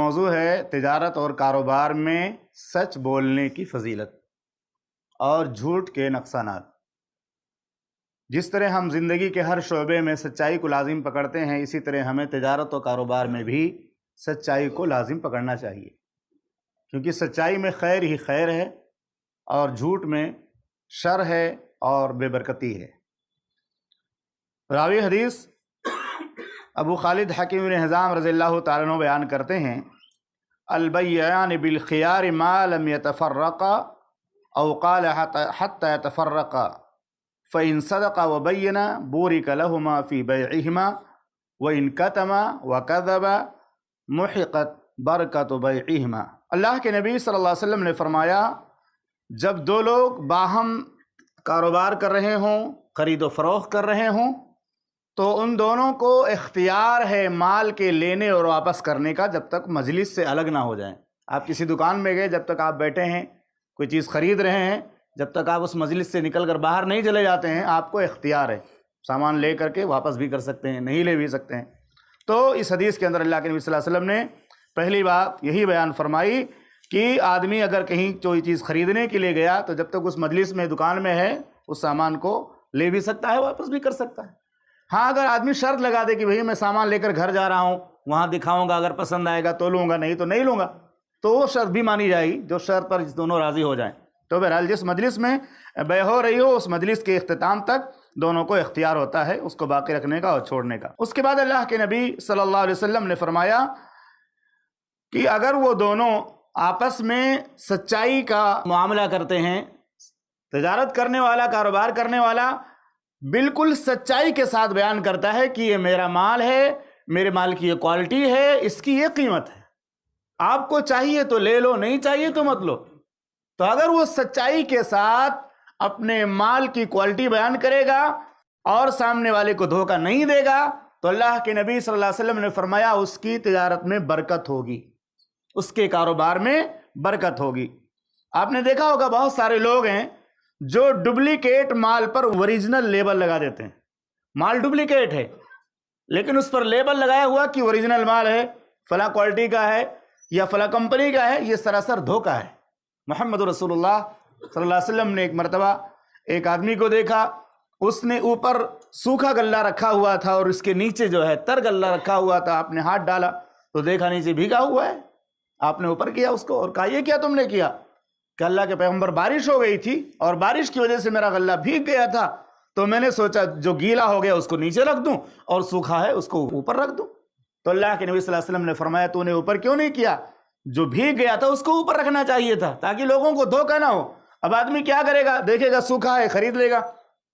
موضوع ہے تجارت اور کاروبار میں سچ بولنے کی فضیلت اور جھوٹ کے نقصانات۔ جس طرح ہم زندگی کے ہر شعبے میں سچائی کو لازم پکڑتے ہیں، اسی طرح ہمیں تجارت و کاروبار میں بھی سچائی کو لازم پکڑنا چاہیے، کیونکہ سچائی میں خیر ہی خیر ہے اور جھوٹ میں شر ہے اور بے برکتی ہے۔ راوی حدیث ابو خالد حکیم بن حزام رضی اللہ تعالیٰ عنہ بیان کرتے ہیں، البیعان بالخیار ما لم يتفرقا او قال حتى يتفرقا فإن صدقا وبینا بورک لهما في بیعهما وإن کتما وکذبا محقت برکت بیعهما۔ اللہ کے نبی صلی اللہ علیہ وسلم نے فرمایا، جب دو لوگ باہم کاروبار کر رہے ہوں، خرید و فروخت کر رہے ہوں، تو ان دونوں کو اختیار ہے مال کے لینے اور واپس کرنے کا، جب تک مجلس سے الگ نہ ہو جائیں۔ آپ کسی دکان میں گئے، جب تک آپ بیٹھے ہیں کوئی چیز خرید رہے ہیں، جب تک آپ اس مجلس سے نکل کر باہر نہیں چلے جاتے ہیں، آپ کو اختیار ہے، سامان لے کر کے واپس بھی کر سکتے ہیں، نہیں لے بھی سکتے ہیں۔ تو اس حدیث کے اندر اللہ کے نبی صلی اللہ علیہ وسلم نے پہلی بات یہی بیان فرمائی کہ آدمی اگر کہیں کوئی چیز خریدنے کے لیے گیا تو جب تک اس مجلس میں دکان میں ہے، اس سامان کو لے بھی سکتا ہے، واپس بھی کر سکتا ہے۔ ہاں، اگر آدمی شرط لگا دے کہ بھئی میں سامان لے کر گھر جا رہا ہوں، وہاں دکھاؤں گا، اگر پسند آئے گا تو لوں گا، نہیں تو نہیں لوں گا، تو وہ شرط بھی مانی جائے گی، جو شرط پر دونوں راضی ہو جائیں۔ تو بہرحال جس مجلس میں بیع ہو رہی ہو، اس مجلس کے اختتام تک دونوں کو اختیار ہوتا ہے اس کو باقی رکھنے کا اور چھوڑنے کا۔ اس کے بعد اللہ کے نبی صلی اللہ علیہ وسلم نے فرمایا کہ اگر وہ دونوں آپس میں سچائی کا معاملہ کرتے ہیں، تجارت کرنے والا، کاروبار کرنے والا بالکل سچائی کے ساتھ بیان کرتا ہے کہ یہ میرا مال ہے، میرے مال کی یہ کوالٹی ہے، اس کی یہ قیمت ہے، آپ کو چاہیے تو لے لو، نہیں چاہیے تو مت لو۔ تو اگر وہ سچائی کے ساتھ اپنے مال کی کوالٹی بیان کرے گا اور سامنے والے کو دھوکہ نہیں دے گا، تو اللہ کے نبی صلی اللہ علیہ وسلم نے فرمایا اس کی تجارت میں برکت ہوگی، اس کے کاروبار میں برکت ہوگی۔ آپ نے دیکھا ہوگا بہت سارے لوگ ہیں جو ڈپلیکیٹ مال پر اوریجنل لیبل لگا دیتے ہیں، مال ڈپلیکیٹ ہے لیکن اس پر لیبل لگایا ہوا کہ اوریجنل مال ہے، فلاں کوالٹی کا ہے یا فلاں کمپنی کا ہے، یہ سراسر دھوکہ ہے۔ محمد رسول اللہ صلی اللہ علیہ وسلم نے ایک مرتبہ ایک آدمی کو دیکھا، اس نے اوپر سوکھا غلہ رکھا ہوا تھا اور اس کے نیچے جو ہے تر غلہ رکھا ہوا تھا، آپ نے ہاتھ ڈالا تو دیکھا نیچے بھیگا ہوا ہے، آپ نے اوپر کیا اس کو اور کہا یہ کیا تم نے کیا؟ کہ اللہ کے پیغمبر بارش ہو گئی تھی اور بارش کی وجہ سے میرا غلہ بھیگ گیا تھا، تو میں نے سوچا جو گیلا ہو گیا اس کو نیچے رکھ دوں اور سوکھا ہے اس کو اوپر رکھ دوں۔ تو اللہ کے نبی صلی اللہ علیہ وسلم نے فرمایا تو نے اوپر کیوں نہیں کیا؟ جو بھیگ گیا تھا اس کو اوپر رکھنا چاہیے تھا تاکہ لوگوں کو دھوکہ نہ ہو۔ اب آدمی کیا کرے گا؟ دیکھے گا سوکھا ہے، خرید لے گا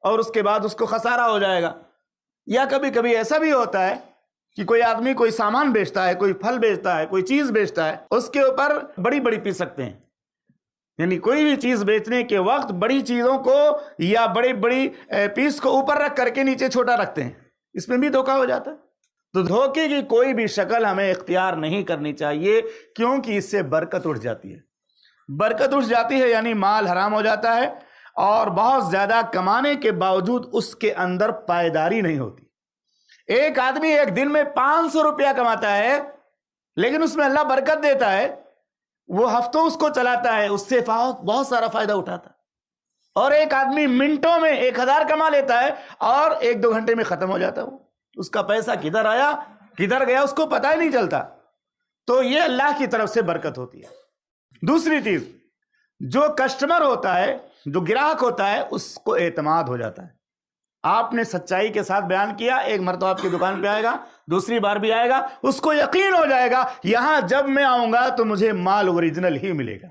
اور اس کے بعد اس کو خسارہ ہو جائے گا۔ یا کبھی کبھی ایسا بھی ہوتا ہے کہ کوئی آدمی کوئی سامان بیچتا ہے، کوئی پھل بیچتا ہے، کوئی چیز بیچتا ہے، اس کے اوپر بڑی بڑی پی سکتے ہیں، یعنی کوئی بھی چیز بیچنے کے وقت بڑی چیزوں کو یا بڑی بڑی پیس کو اوپر رکھ کر کے نیچے چھوٹا رکھتے ہیں، اس میں بھی دھوکہ ہو جاتا ہے۔ تو دھوکے کی کوئی بھی شکل ہمیں اختیار نہیں کرنی چاہیے، کیونکہ اس سے برکت اٹھ جاتی ہے۔ برکت اٹھ جاتی ہے یعنی مال حرام ہو جاتا ہے اور بہت زیادہ کمانے کے باوجود اس کے اندر پائیداری نہیں ہوتی۔ ایک آدمی ایک دن میں 500 روپیہ کماتا ہے لیکن اس میں اللہ برکت دیتا ہے، وہ ہفتوں اس کو چلاتا ہے، اس سے بہت سارا فائدہ اٹھاتا ہے۔ اور ایک آدمی منٹوں میں 1000 کما لیتا ہے اور 1-2 گھنٹے میں ختم ہو جاتا ہے، اس کا پیسہ کدھر آیا کدھر گیا اس کو پتہ ہی نہیں چلتا۔ تو یہ اللہ کی طرف سے برکت ہوتی ہے۔ دوسری چیز، جو کسٹمر ہوتا ہے، جو گراہک ہوتا ہے، اس کو اعتماد ہو جاتا ہے۔ آپ نے سچائی کے ساتھ بیان کیا، ایک مرتبہ آپ کی دکان پہ آئے گا، دوسری بار بھی آئے گا، اس کو یقین ہو جائے گا یہاں جب میں آؤں گا تو مجھے مال اوریجنل ہی ملے گا،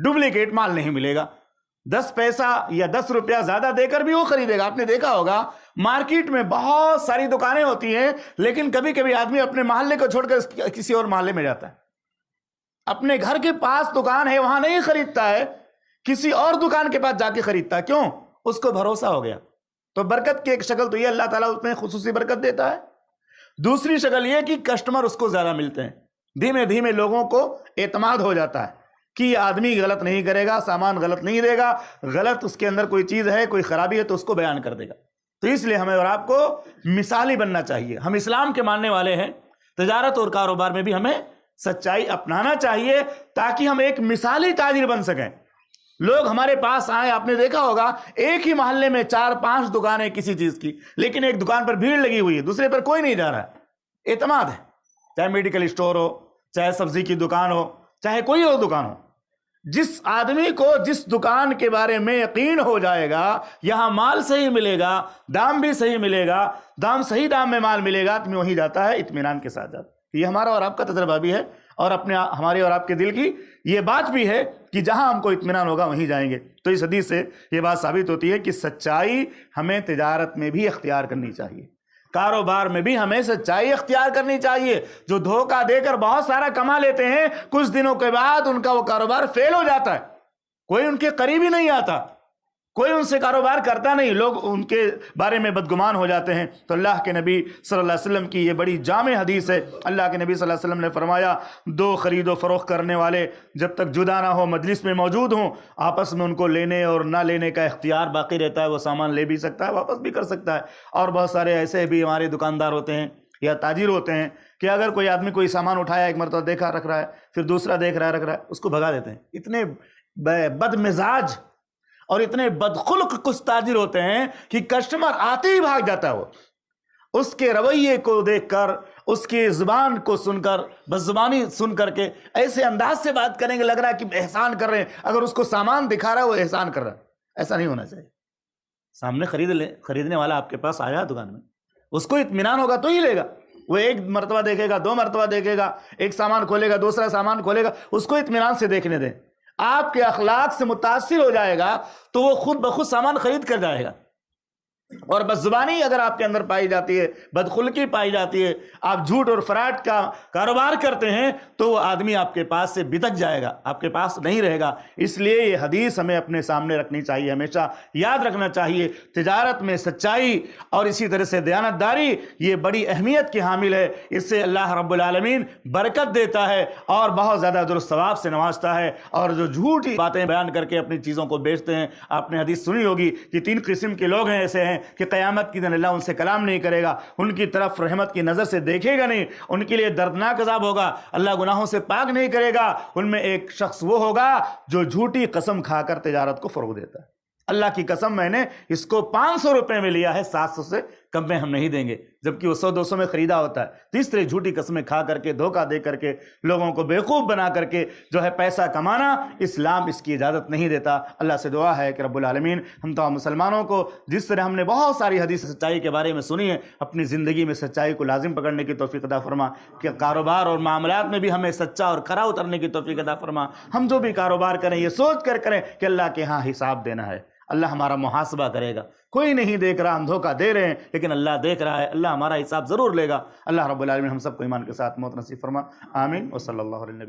ڈپلیکیٹ مال نہیں ملے گا۔ 10 پیسہ یا 10 روپیہ زیادہ دے کر بھی وہ خریدے گا۔ آپ نے دیکھا ہوگا مارکیٹ میں بہت ساری دکانیں ہوتی ہیں لیکن کبھی کبھی آدمی اپنے محلے کو چھوڑ کر کسی اور محلے میں جاتا ہے، اپنے گھر کے پاس دکان ہے وہاں نہیں خریدتا ہے، کسی اور دکان کے پاس جا کے خریدتا ہے۔ کیوں؟ اس کو بھروسہ ہو گیا۔ تو برکت کی ایک شکل تو یہ اللہ تعالیٰ اس میں خصوصی برکت دیتا ہے، دوسری شکل یہ کہ کسٹمر اس کو زیادہ ملتے ہیں، دھیمے دھیمے لوگوں کو اعتماد ہو جاتا ہے کہ یہ آدمی غلط نہیں کرے گا، سامان غلط نہیں دے گا، غلط اس کے اندر کوئی چیز ہے، کوئی خرابی ہے تو اس کو بیان کر دے گا۔ تو اس لیے ہمیں اور آپ کو مثالی بننا چاہیے۔ ہم اسلام کے ماننے والے ہیں، تجارت اور کاروبار میں بھی ہمیں سچائی اپنانا چاہیے تاکہ ہم ایک مثالی تاجر بن سکیں. لوگ ہمارے پاس آئیں. آپ نے دیکھا ہوگا ایک ہی محلے میں 4-5 دکانیں کسی چیز کی, لیکن ایک دکان پر بھیڑ لگی ہوئی ہے, دوسرے پر کوئی نہیں جا رہا ہے. اعتماد ہے, چاہے میڈیکل اسٹور ہو, چاہے سبزی کی دکان ہو, چاہے کوئی اور دکان ہو. جس آدمی کو جس دکان کے بارے میں یقین ہو جائے گا یہاں مال صحیح ملے گا, دام بھی صحیح ملے گا, صحیح دام میں مال ملے گا, تو وہیں جاتا ہے, اطمینان کے ساتھ جاتا ہے. یہ ہمارا اور آپ کا تجربہ بھی ہے, اور ہمارے اور آپ کے دل کی یہ بات بھی ہے کہ جہاں ہم کو اطمینان ہوگا وہیں جائیں گے. تو اس حدیث سے یہ بات ثابت ہوتی ہے کہ سچائی ہمیں تجارت میں بھی اختیار کرنی چاہیے, کاروبار میں بھی ہمیں سچائی اختیار کرنی چاہیے. جو دھوکہ دے کر بہت سارا کما لیتے ہیں, کچھ دنوں کے بعد ان کا وہ کاروبار فیل ہو جاتا ہے, کوئی ان کے قریب ہی نہیں آتا, کوئی ان سے کاروبار کرتا نہیں, لوگ ان کے بارے میں بدگمان ہو جاتے ہیں. تو اللہ کے نبی صلی اللہ علیہ وسلم کی یہ بڑی جامع حدیث ہے. اللہ کے نبی صلی اللہ علیہ وسلم نے فرمایا, 2 خرید و فروخت کرنے والے جب تک جدا نہ ہو, مجلس میں موجود ہوں, آپس میں ان کو لینے اور نہ لینے کا اختیار باقی رہتا ہے. وہ سامان لے بھی سکتا ہے, واپس بھی کر سکتا ہے. اور بہت سارے ایسے بھی ہمارے دکاندار ہوتے ہیں یا تاجر ہوتے ہیں کہ اگر کوئی آدمی کوئی سامان اٹھایا, ایک مرتبہ دیکھا رکھ رہا ہے, پھر دوسرا دیکھ رہا ہے رکھ رہا ہے, اس کو بھگا دیتے ہیں. اتنے بد مزاج اور اتنے بدخلق کچھ تاجر ہوتے ہیں کہ کسٹمر آتے ہی بھاگ جاتا ہے. وہ اس کے رویے کو دیکھ کر, اس کی زبان کو سن کر, بس زبانی سن کر کے ایسے انداز سے بات کریں گے لگ رہا ہے کہ احسان کر رہے ہیں. اگر اس کو سامان دکھا رہا ہے وہ احسان کر رہا ہے. ایسا نہیں ہونا چاہیے. سامنے خریدنے والا آپ کے پاس آیا دکان میں, اس کو اطمینان ہوگا تو ہی لے گا. وہ ایک مرتبہ دیکھے گا, 2 مرتبہ دیکھے گا, ایک سامان کھولے گا, دوسرا سامان کھولے گا, اس کو اطمینان سے دیکھنے دیں. آپ کے اخلاق سے متاثر ہو جائے گا تو وہ خود بخود سامان خرید کر جائے گا. اور بس زبانی اگر آپ کے اندر پائی جاتی ہے, بدخلقی پائی جاتی ہے, آپ جھوٹ اور فراڈ کا کاروبار کرتے ہیں, تو وہ آدمی آپ کے پاس سے بتک جائے گا, آپ کے پاس نہیں رہے گا. اس لیے یہ حدیث ہمیں اپنے سامنے رکھنی چاہیے, ہمیشہ یاد رکھنا چاہیے. تجارت میں سچائی اور اسی طرح سے دیانتداری یہ بڑی اہمیت کی حامل ہے. اس سے اللہ رب العالمین برکت دیتا ہے اور بہت زیادہ درست ثواب سے نوازتا ہے. اور جو جھوٹی باتیں بیان کر کے اپنی چیزوں کو بیچتے ہیں, آپ نے حدیث سنی ہوگی کہ 3 قسم کے لوگ ہیں, ایسے ہیں کہ قیامت کی دن اللہ ان سے کلام نہیں کرے گا, ان کی طرف رحمت کی نظر سے دیکھے گا نہیں, ان کے لیے دردناک عذاب ہوگا, اللہ گناہوں سے پاک نہیں کرے گا. ان میں ایک شخص وہ ہوگا جو جھوٹی قسم کھا کر تجارت کو فروغ دیتا ہے. اللہ کی قسم میں نے اس کو 500 روپے میں لیا ہے, 700 سے کم میں ہم نہیں دیں گے, جبکہ وہ 100-200 میں خریدا ہوتا ہے. تیسرے جھوٹی قسمیں کھا کر کے, دھوکہ دے کر کے, لوگوں کو بیوقوف بنا کر کے جو ہے پیسہ کمانا, اسلام اس کی اجازت نہیں دیتا. اللہ سے دعا ہے کہ رب العالمین ہم تمام مسلمانوں کو جس طرح ہم نے بہت ساری حدیث سچائی کے بارے میں سنی ہے, اپنی زندگی میں سچائی کو لازم پکڑنے کی توفیق عطا فرما. کہ کاروبار اور معاملات میں بھی ہمیں سچا اور کھرا اترنے کی توفیق عطا فرما. ہم جو بھی کاروبار کریں یہ سوچ کر کریں کہ اللہ کے ہاں حساب دینا ہے, اللہ ہمارا محاسبہ کرے گا. کوئی نہیں دیکھ رہا, ہم دھوکہ دے رہے ہیں لیکن اللہ دیکھ رہا ہے, اللہ ہمارا حساب ضرور لے گا. اللہ رب العالمین ہم سب کو ایمان کے ساتھ موت نصیب فرما. آمین. وصلی اللہ علیہ وسلم.